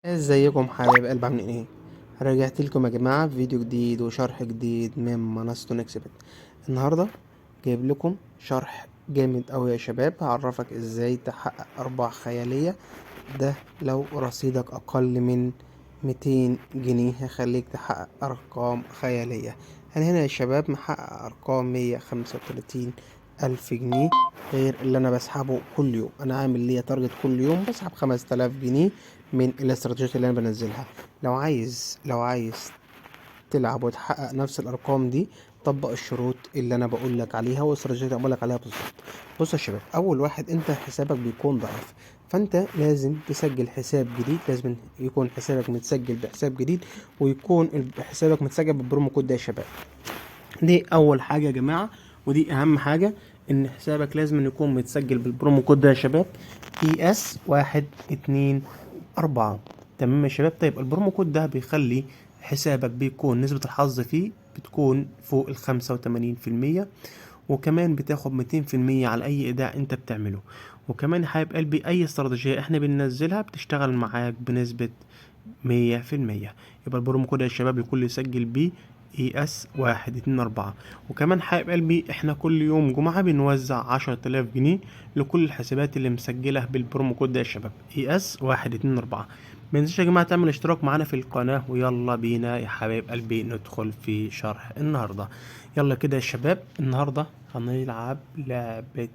ازيكم حبايب قلب عاملين ايه؟ رجعت لكم يا جماعه بفيديو جديد وشرح جديد من منصه نكسبت. النهارده جايب لكم شرح جامد قوي يا شباب، هعرفك ازاي تحقق ارباح خياليه. ده لو رصيدك اقل من 200 جنيه هيخليك تحقق ارقام خياليه. انا هنا يا شباب محقق ارقام 135 الف جنيه، غير اللي انا بسحبه كل يوم. انا عامل ليا تارجت كل يوم بسحب 5000 جنيه من الاستراتيجيات اللي انا بنزلها. لو عايز تلعب وتحقق نفس الارقام دي، طبق الشروط اللي انا بقول لك عليها والاستراتيجيات اللي بقول لك عليها بالظبط. بص يا شباب، اول واحد انت حسابك بيكون ضعيف، فانت لازم تسجل حساب جديد. لازم يكون حسابك متسجل بحساب جديد، ويكون حسابك متسجل بالبرومو كود ده يا شباب. دي اول حاجه يا جماعه، ودي اهم حاجه، ان حسابك لازم يكون متسجل بالبرومو كود ده يا شباب. ES124. تمام يا شباب. طيب البرومو كود ده بيخلي حسابك بيكون نسبة الحظ فيه بتكون فوق 85%، وكمان بتاخد 200% على اي ايداع انت بتعمله. وكمان يا حبيب قلبي، اي استراتيجية احنا بننزلها بتشتغل معاك بنسبة 100%. يبقى البرومو كود يا شباب الكل يسجل بيه ES124. وكمان حبيب قلبي، احنا كل يوم جمعة بنوزع 10,000 جنيه لكل الحسابات اللي مسجلة بالبرومو كود ده يا شباب ES124. متنساش يا جماعة تعمل اشتراك معانا في القناة، ويلا بينا يا حبايب قلبي ندخل في شرح النهاردة. يلا كده يا شباب، النهاردة هنلعب لعبة.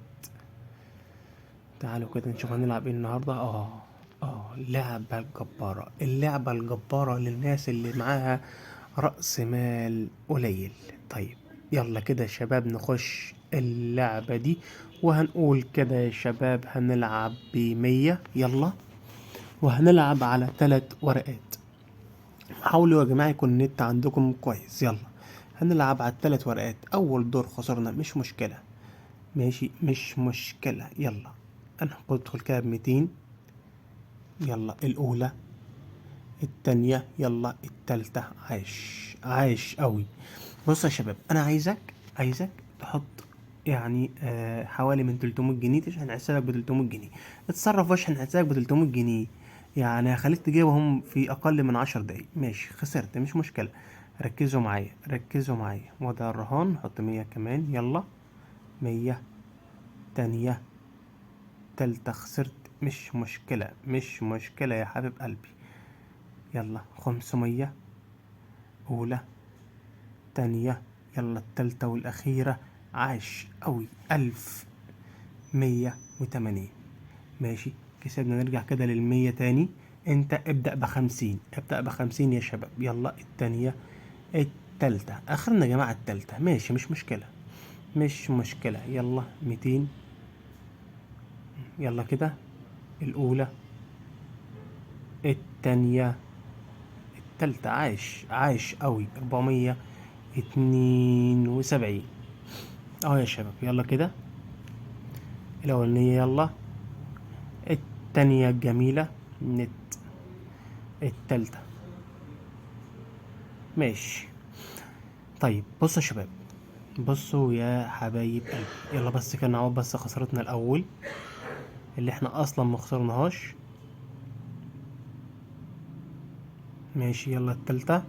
تعالوا كده نشوف هنلعب ايه النهاردة. اللعبة الجبارة للناس اللي معاها رأس مال قليل. طيب يلا كده يا شباب نخش اللعبة دي، وهنقول كده يا شباب هنلعب ب100. يلا، وهنلعب على 3 ورقات. حاولوا يا جماعة يكون النت عندكم كويس. يلا هنلعب على ال3 ورقات. أول دور خسرنا مش مشكلة، ماشي مش مشكلة. يلا أنا بدخل كده ب200. يلا الأولى، التانية، يلا التالتة. عايش قوي. بص يا شباب، أنا عايزك تحط يعني حوالي من 300 جنيه تشحن حسابك ب 300 جنيه. اتصرف واشحن حسابك ب 300 جنيه، يعني هخليك تجيبهم في أقل من 10 دقايق. ماشي خسرت مش مشكلة، ركزوا معايا. وده الرهان، حط 100 كمان. يلا 100. تانية، تالتة خسرت مش مشكلة يا حبيب قلبي. يلا 500. أولى، تانية، يلا التالتة والأخيرة. عاش أوي 1180. ماشي كسبنا. نرجع كده لل100 تاني. انت ابدأ ب50 يا شباب. يلا التانية، التالتة، اخرنا يا جماعة التالتة. ماشي مش مشكلة. يلا 200. يلا كده الأولى، التانية، التالتة. عاش قوي 472. اه يا شباب يلا كده الأولانية. يلا التانية الجميلة نت، التالتة. ماشي. طيب بصوا يا شباب، بصوا يا حبايب قلبي. يلا بس كده نعوض بس خسارتنا الأول اللي احنا أصلا مخسرناهاش. ماشي يلا التالتة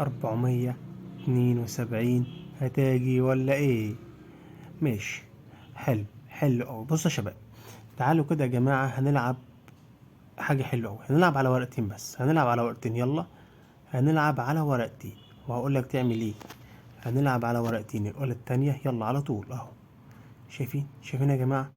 472. هتاجي ولا ايه؟ ماشي. حلو أوي. بصوا يا شباب، تعالوا كده يا جماعة هنلعب حاجة حلوة أوي. هنلعب على ورقتين بس، هنلعب على ورقتين. يلا هنلعب على ورقتين، وهقول لك تعمل ايه. هنلعب على ورقتين، الأولى التانية. يلا على طول اهو. شايفين يا جماعة؟